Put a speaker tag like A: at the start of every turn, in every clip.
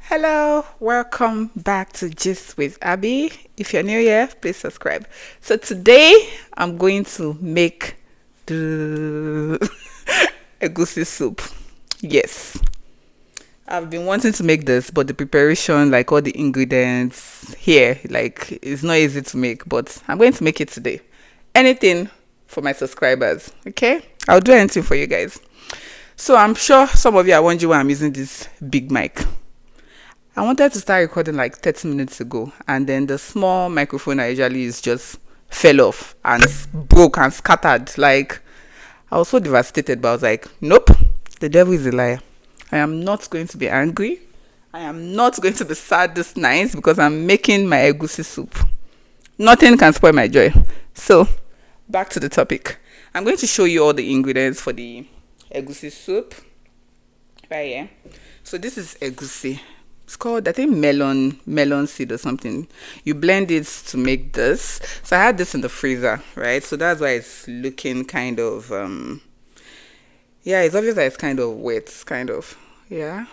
A: Hello, welcome back to Gist with Abby. If you're new here, please subscribe. So today I'm going to make the egusi soup. Yes, I've been wanting to make this, but the preparation, like all the ingredients here, like it's not easy to make. But I'm going to make it today. Anything for my subscribers, okay? I'll do anything for you guys. So I'm sure some of you are wondering why I'm using this big mic. I wanted to start recording like 30 minutes ago, and then the small microphone I usually use just fell off and broke and scattered. Like, I was so devastated, but I was like, nope, the devil is a liar. I am not going to be angry. I am not going to be sad this night because I'm making my egusi soup. Nothing can spoil my joy. So, back to the topic. I'm going to show you all the ingredients for the egusi soup. Right here. So, this is egusi. It's called, I think, melon seed or something. You blend it to make this. So I had this in the freezer, right? So that's why it's looking kind of yeah, it's obvious that it's kind of wet, kind of. Yeah.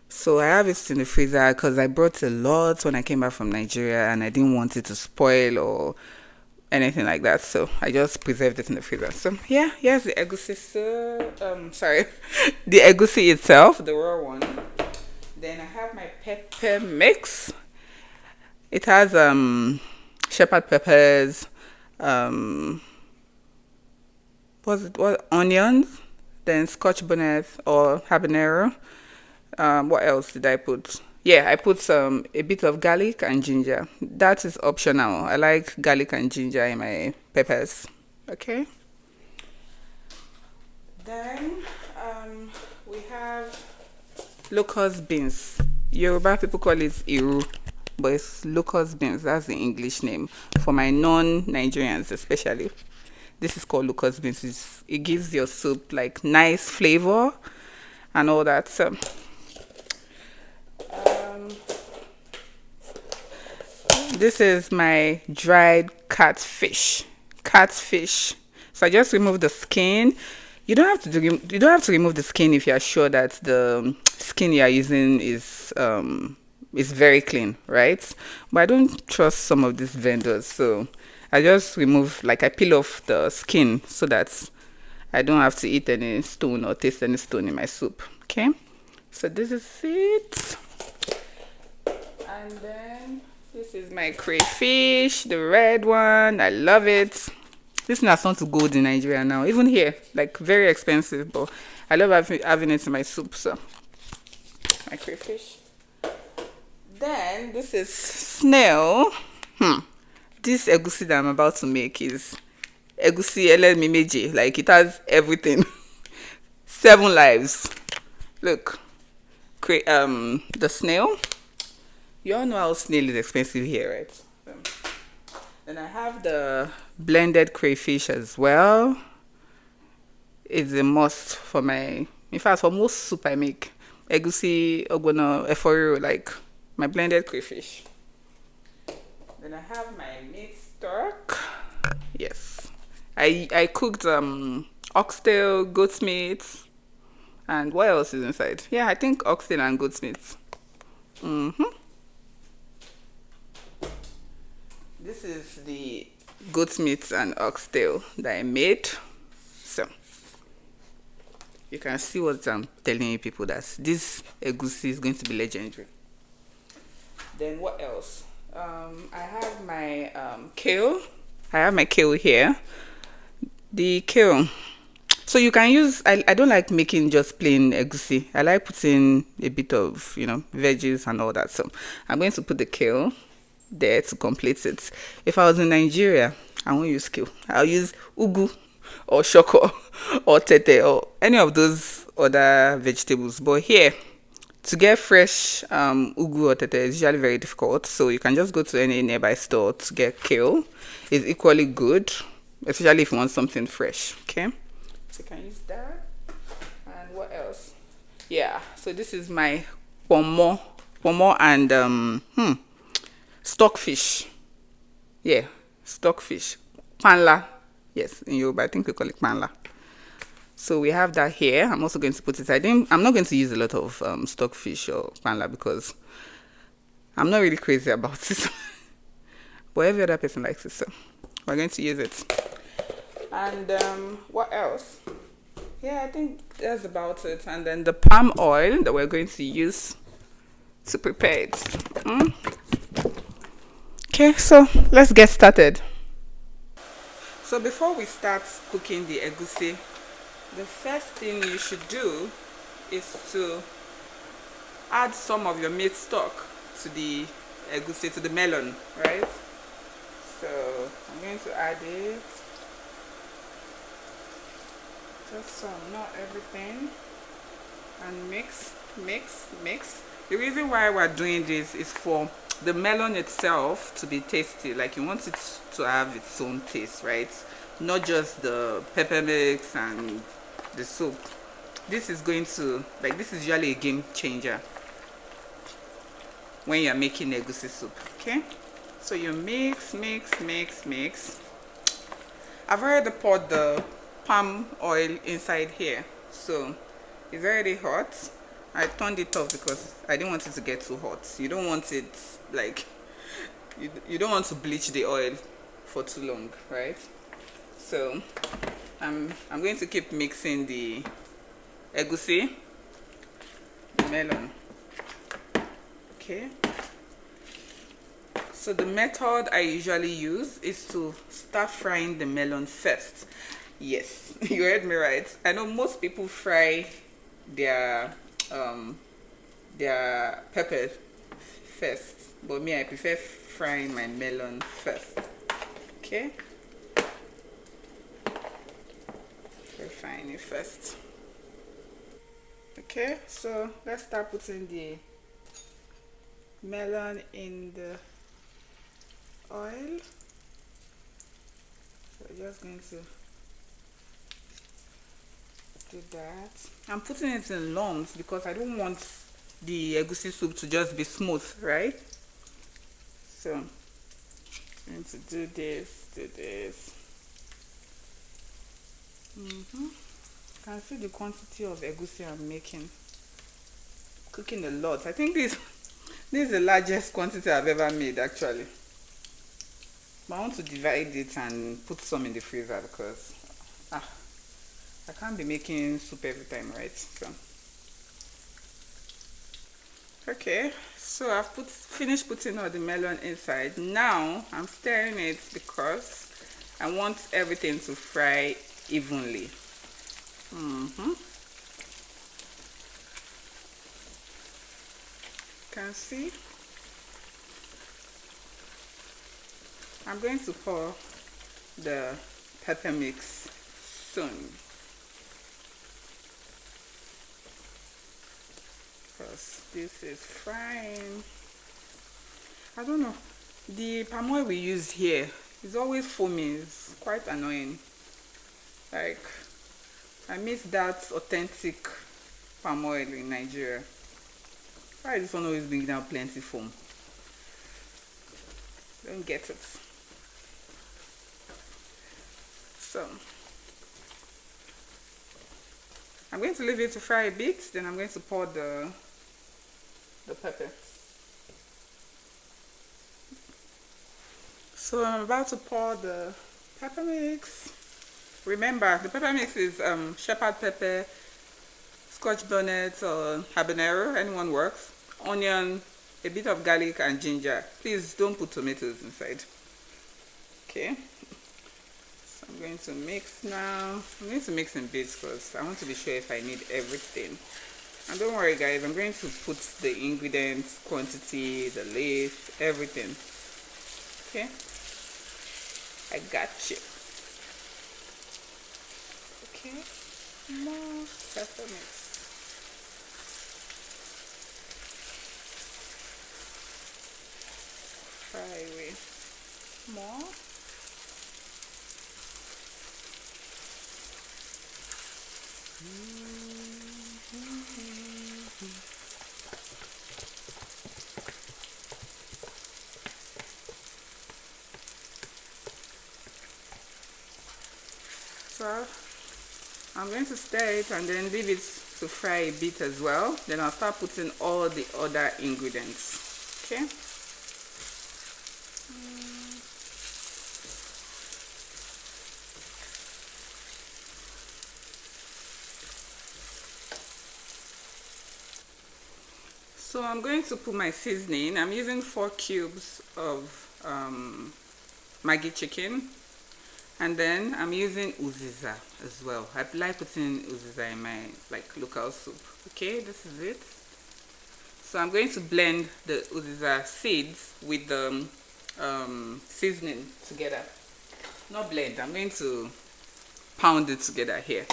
A: So I have it in the freezer because I brought a lot when I came back from Nigeria and I didn't want it to spoil or anything like that. So I just preserved it in the freezer. So yeah, here's the egusi sorry. The egusi itself, the raw one. Then I have my pepper mix. It has shepherd peppers, what onions, then scotch bonnet or habanero. What else did I put? Yeah, I put a bit of garlic and ginger. That is optional. I like garlic and ginger in my peppers. Okay. Then we have locust beans. Yoruba people call it iru, but it's locust beans. That's the English name for my non-Nigerians, especially. This is called locust beans. It gives your soup like nice flavor and all that. So, this is my dried catfish. Catfish. So I just remove the skin. You don't have to remove the skin if you are sure that the skin you are using is very clean, right? But I don't trust some of these vendors, so I just remove, like I peel off the skin so that I don't have to eat any stone or taste any stone in my soup. Okay, so this is it, and then this is my crayfish, the red one. I love it. This thing has turned to gold in Nigeria now. Even here, like very expensive, but I love having it in my soup. So, my crayfish. Then this is snail. This egusi that I'm about to make is egusi elemimeji. Like it has everything. 7 lives. Look, the snail. You all know how snail is expensive here, right? Then I have the blended crayfish as well. It's a must for in fact, for most soup I make. Egusi, ogbono, eforo, like my blended crayfish. Then I have my meat stock. Yes. I cooked oxtail, goat's meat, and what else is inside? Yeah, I think oxtail and goat's meat. This is the goat's meat and oxtail that I made. So you can see what I'm telling you people, that this egusi is going to be legendary. Then what else? I have my kale. I have my kale here. The kale. So you can use, I don't like making just plain egusi. I like putting a bit of, veggies and all that. So I'm going to put the kale there to complete it. If I was in Nigeria, I won't use kale. I'll use ugu or shoko or tete or any of those other vegetables. But here, to get fresh ugu or tete is usually very difficult. So you can just go to any nearby store to get kale. It's equally good, especially if you want something fresh. Okay, so you can use that. And what else? Yeah, so this is my pomo and stockfish. Yeah, stockfish. Panla. Yes, in Yoruba, I think we call it panla. So we have that here. I'm also going to put it. I'm not going to use a lot of stockfish or panla because I'm not really crazy about it. But every other person likes it, so we're going to use it. And what else? Yeah, I think that's about it. And then the palm oil that we're going to use to prepare it. Okay, so let's get started. So before we start cooking the egusi, the first thing you should do is to add some of your meat stock to the egusi, to the melon, right? So I'm going to add it. Just some, not everything. And mix, mix, mix. The reason why we're doing this is for the melon itself to be tasty. Like you want it to have its own taste, right? Not just the pepper mix and the soup. This is going to, like, this is usually a game changer when you're making egusi soup. Okay, so you mix, mix, mix, mix. I've already poured the palm oil inside here, so it's already hot. I turned it off because I didn't want it to get too hot. You don't want it, like, you don't want to bleach the oil for too long, right? So I'm going to keep mixing the egusi, the melon. Okay, so the method I usually use is to start frying the melon first. Yes, you heard me right. I know most people fry their pepper first, but me, I prefer frying my melon first. Okay, frying it first. Okay, so let's start putting the melon in the oil. So we're just going to do that. I'm putting it in lumps because I don't want the egusi soup to just be smooth, right? So I'm going to do this. You can see the quantity of egusi I'm making. Cooking a lot. I think this is the largest quantity I've ever made, actually. But I want to divide it and put some in the freezer because I can't be making soup every time, right? So okay, so I've finished putting all the melon inside. Now I'm stirring it because I want everything to fry evenly. Can see I'm going to pour the pepper mix soon because this is frying. I don't know, the palm oil we use here is always foamy. It's quite annoying. Like, I miss that authentic palm oil in Nigeria. Why is this one always bringing out plenty foam? Don't get it. So I'm going to leave it to fry a bit, then I'm going to pour the pepper. So I'm about to pour the pepper mix. Remember, the pepper mix is shepherd pepper, scotch bonnet, or habanero, anyone works. Onion, a bit of garlic and ginger. Please don't put tomatoes inside. Okay, so I'm going to mix now. I'm going to mix in bits because I want to be sure if I need everything. And don't worry guys, I'm going to put the ingredients, quantity, the leaf, everything. Okay, I got you. Okay, more pepper mix. Fry with more. So I'm going to stir it and then leave it to fry a bit as well. Then I'll start putting all the other ingredients. Okay. So I'm going to put my seasoning. I'm using 4 cubes of Maggi chicken, and then I'm using uziza as well. I like putting uziza in my local soup. Okay, this is it. So I'm going to blend the uziza seeds with the seasoning together. Not blend, I'm going to pound it together here.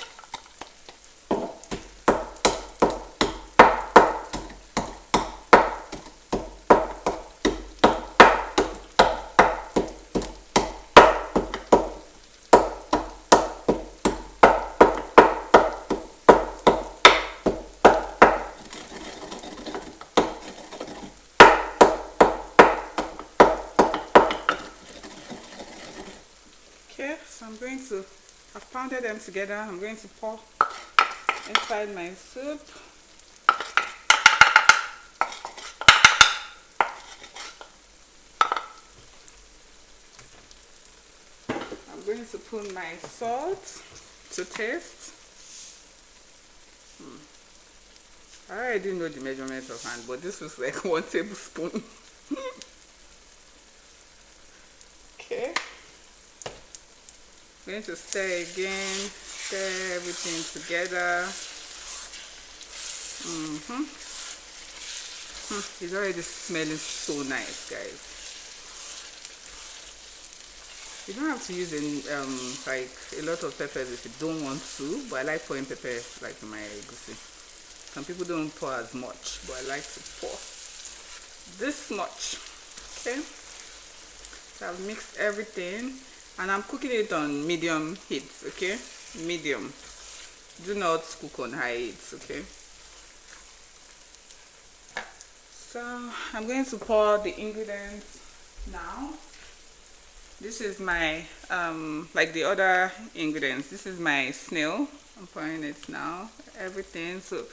A: Okay, so I've pounded them together. I'm going to pour inside my soup. I'm going to put my salt to taste. I already know the measurement of hand, but this was like 1 tablespoon. Okay. I'm going to stir again, stir everything together. It's already smelling so nice, guys. You don't have to use a lot of peppers if you don't want to, but I like pouring pepper like in my egusi. Some people don't pour as much, but I like to pour this much. Okay, so I've mixed everything and I'm cooking it on medium heat. Okay, medium. Do not cook on high heat. Okay, so I'm going to pour the ingredients now. This is my like the other ingredients. This is my snail. I'm pouring it now. Everything, so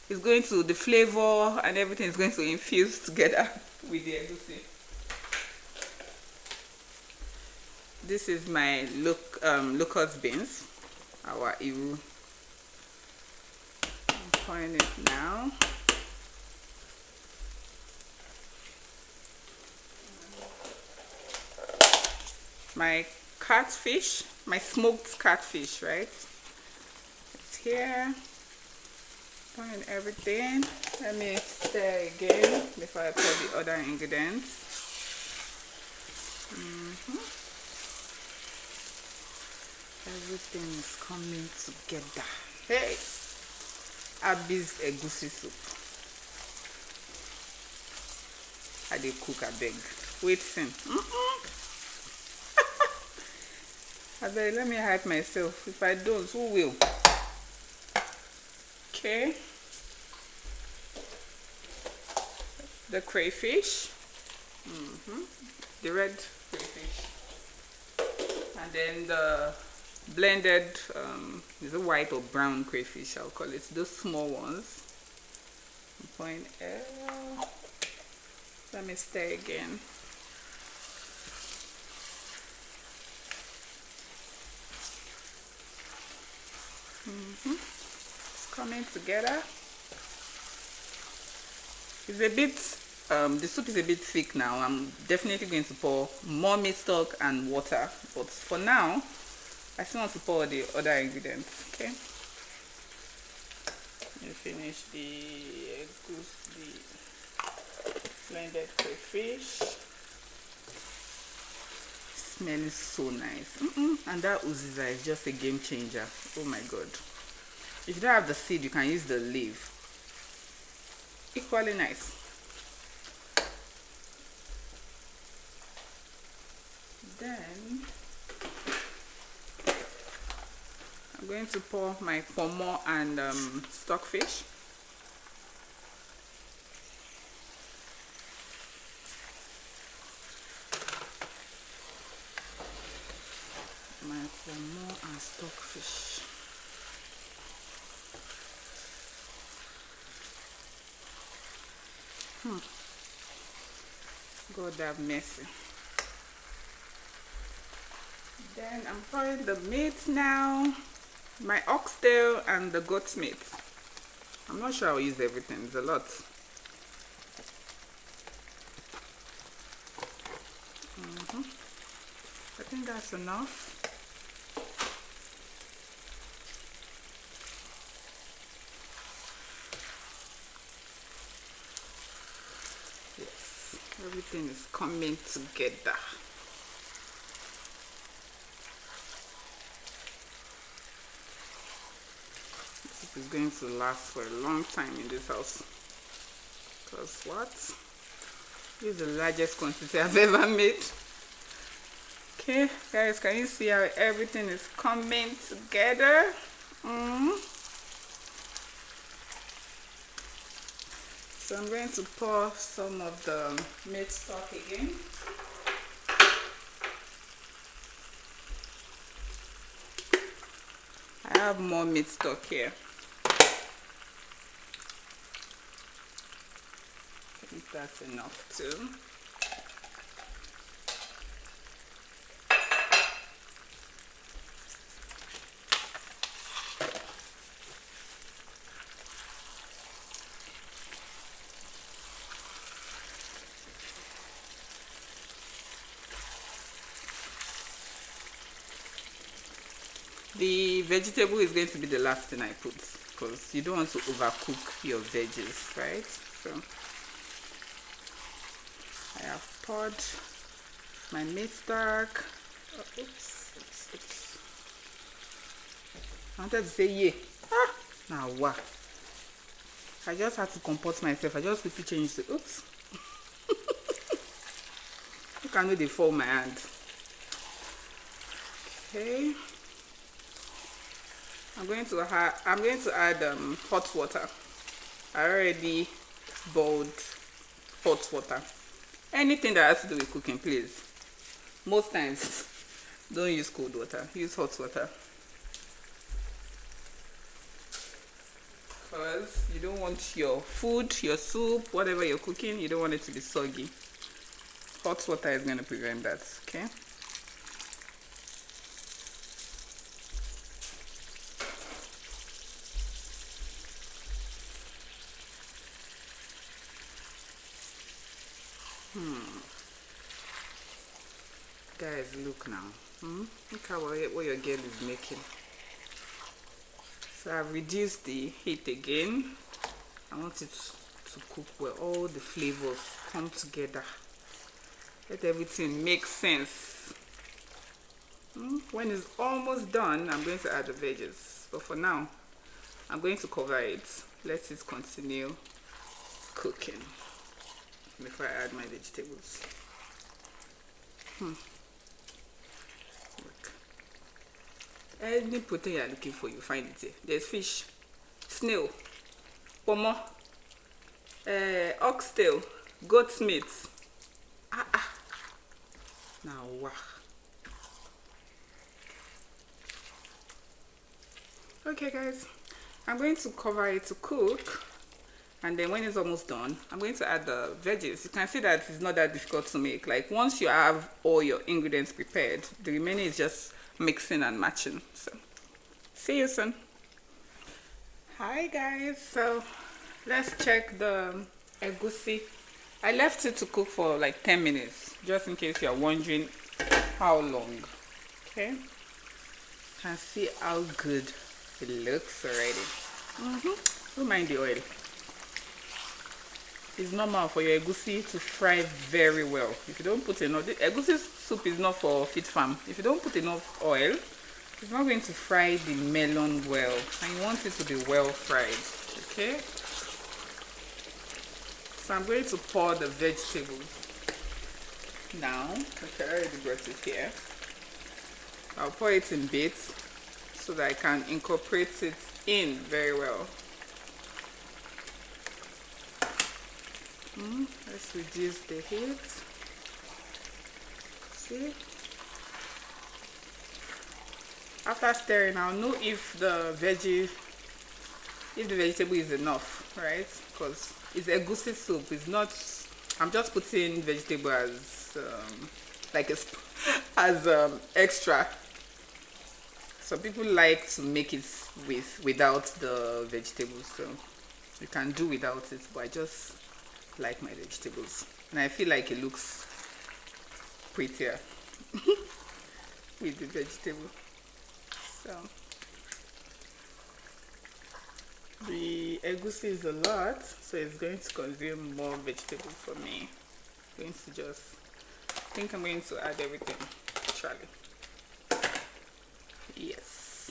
A: it's going to, the flavor and everything is going to infuse together with the egusi. This is my locust beans, our iru. I'm pouring it now. My catfish, my smoked catfish, right? It's here. Pouring everything. Let me stir again before I pour the other ingredients. Everything is coming together. Hey, Abby's Egusi Soup. I did cook a beg. Wait, sin. I beg, let me hype myself. If I don't, who will? Okay. The crayfish. The red crayfish. And then the blended, is it white or brown crayfish? I'll call it. Those small ones. I'm pouring air. Let me stir again. It's coming together. It's a bit, the soup is a bit thick now. I'm definitely going to pour more meat stock and water, but for now, I still want to pour the other ingredients. Okay. You finish the blended crayfish. Smelling so nice. And that uziza is just a game changer. Oh my god. If you don't have the seed, you can use the leaf. Equally nice. Then I'm going to pour my pomo and stockfish. My pomo and stockfish. God have mercy. Then I'm pouring the meat now. My oxtail and the goat's meat. I'm not sure I'll use everything. It's a lot. I think that's enough. Yes, everything is coming together. This is going to last for a long time in this house. Because what? This is the largest quantity I've ever made. Okay, guys, can you see how everything is coming together? So I'm going to pour some of the meat stock again. I have more meat stock here. I think that's enough too. The vegetable is going to be the last thing I put because you don't want to overcook your veggies, right? So I have poured my meat stock. Oh, oops. I wanted to say yeah. Now what? I just had to comport myself. I just quickly changed it. Oops. You can do the fall my hand. Okay. I'm going to add hot water. I already boiled hot water. Anything that has to do with cooking, please. Most times, don't use cold water. Use hot water. Because you don't want your food, your soup, whatever you're cooking, you don't want it to be soggy. Hot water is going to prevent that, okay? Guys, look now. Look at what your girl is making. So I've reduced the heat again. I want it to cook where all the flavors come together. Let everything make sense. When it's almost done, I'm going to add the veggies. But for now, I'm going to cover it. Let it continue cooking before I add my vegetables. Look. Any protein you're looking for, you find it here. There's fish, snail, bonnet, oxtail, goat's meat. Now wow. Okay guys, I'm going to cover it to cook, and then when it's almost done, I'm going to add the veggies. You can see that it's not that difficult to make. Like once you have all your ingredients prepared, the remaining is just mixing and matching. So see you soon. Hi guys, so let's check the egusi. I left it to cook for like 10 minutes, just in case you're wondering how long. Okay, you can see how good it looks already. Don't mind the oil. It's normal for your egusi to fry very well. If you don't put enough, the egusi soup is not for fit farm. If you don't put enough oil, it's not going to fry the melon well, and you want it to be well fried. Okay, so I'm going to pour the vegetables now. Okay, I already brought it here. I'll pour it in bits so that I can incorporate it in very well. Let's reduce the heat. See? After stirring, I'll know if the vegetable is enough. right? Because it's egusi soup. It's not. I'm just putting vegetable as like a as extra. Some people like to make it without the vegetables, so you can do without it. But I just like my vegetables, and I feel like it looks prettier with the vegetable. So the egusi is a lot, so it's going to consume more vegetable for me. I'm going to just, I think I'm going to add everything actually. Yes.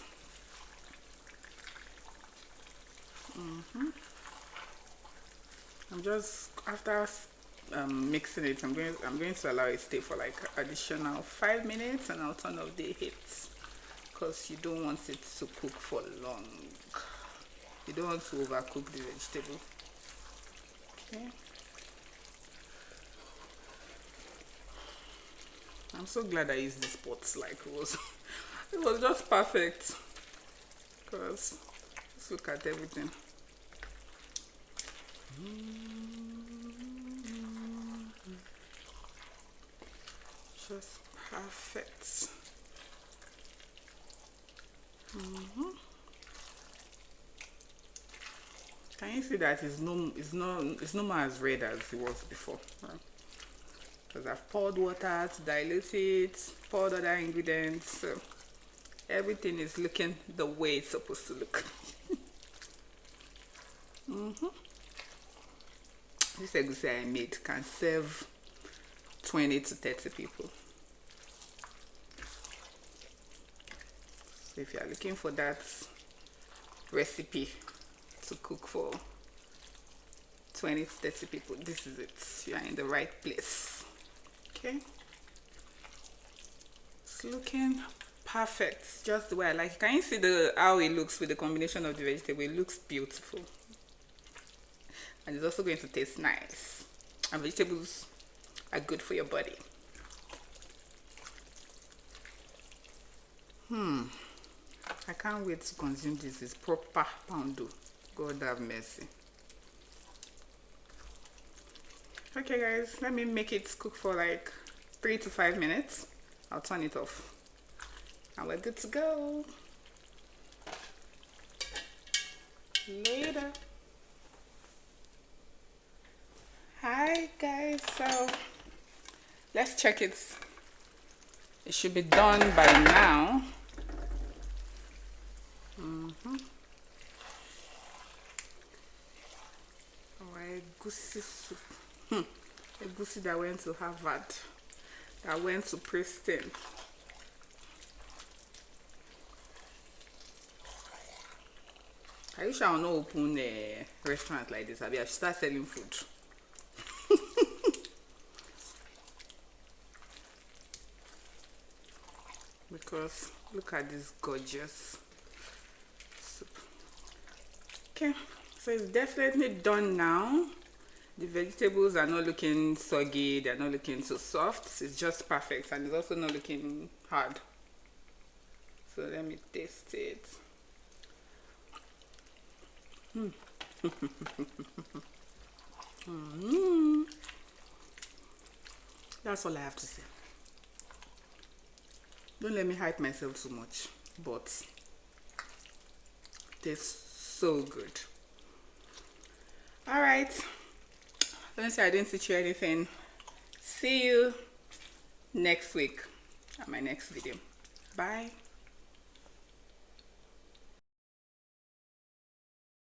A: I'm just after mixing it. I'm going to allow it stay for like additional 5 minutes, and I'll turn off the heat because you don't want it to cook for long. You don't want to overcook the vegetable. Okay. I'm so glad I used this pot. Like it was just perfect. Because let's look at everything. Just perfect. Can you see that it's no more as red as it was before? Because I've poured water to dilute it, poured other ingredients, so everything is looking the way it's supposed to look. This egusi I made can serve 20 to 30 people. So if you are looking for that recipe to cook for 20 to 30 people, this is it. You are in the right place. Okay, it's looking perfect, just the way I like it. Can you see how it looks with the combination of the vegetable? It looks beautiful, and it's also going to taste nice, and vegetables are good for your body. I can't wait to consume this. It's proper poundo. God have mercy. Okay guys, let me make it cook for like 3 to 5 minutes. I'll turn it off and we're good to go. Later. Hi guys, so let's check it. It should be done by now. Our egusi soup. Egusi that went to Harvard, that went to Princeton. I wish I would not open a restaurant like this. I should start selling food. Because look at this gorgeous soup. Okay, so it's definitely done now. The vegetables are not looking soggy, they're not looking too soft. It's just perfect, and it's also not looking hard. So let me taste it. That's all I have to say. Don't let me hype myself too much, but it tastes so good. All right, don't say I didn't teach you anything. See you next week at my next video. Bye.